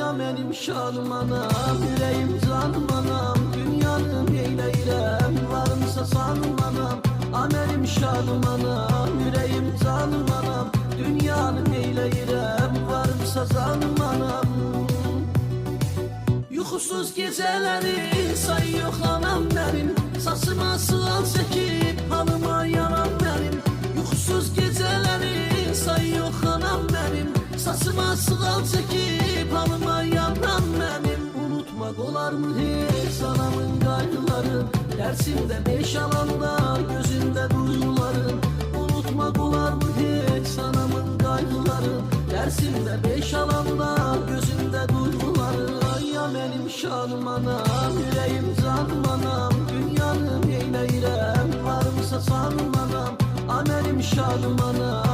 ya benim şanım anam, yüreğim canım anam. Dünyanı neyleyirem, varımsa sanım anam. Benim şanım anam, yüreğim canım anam. Dünyanı neyleyirem, varımsa canım anam. Yuxusuz geceleri sayıyor anam benim. Saçıma sığal çekip halıma yanan benim. Yuxusuz geceleri sayıyor anam benim. Saçıma sığal çekip halıma yanan benim. Unutmak olar mı hiç anamın kaygıları? Dersimde beş alanda gözünde duygularım. Unutmak olar mı hiç anamın kaygıları? Dersimde beş alanda gözünde duyguları. Ya benim şanım anam, yüreğim canım anam. Dünyanı neyleyirem, varımsa sanım anam. Benim şanım anam,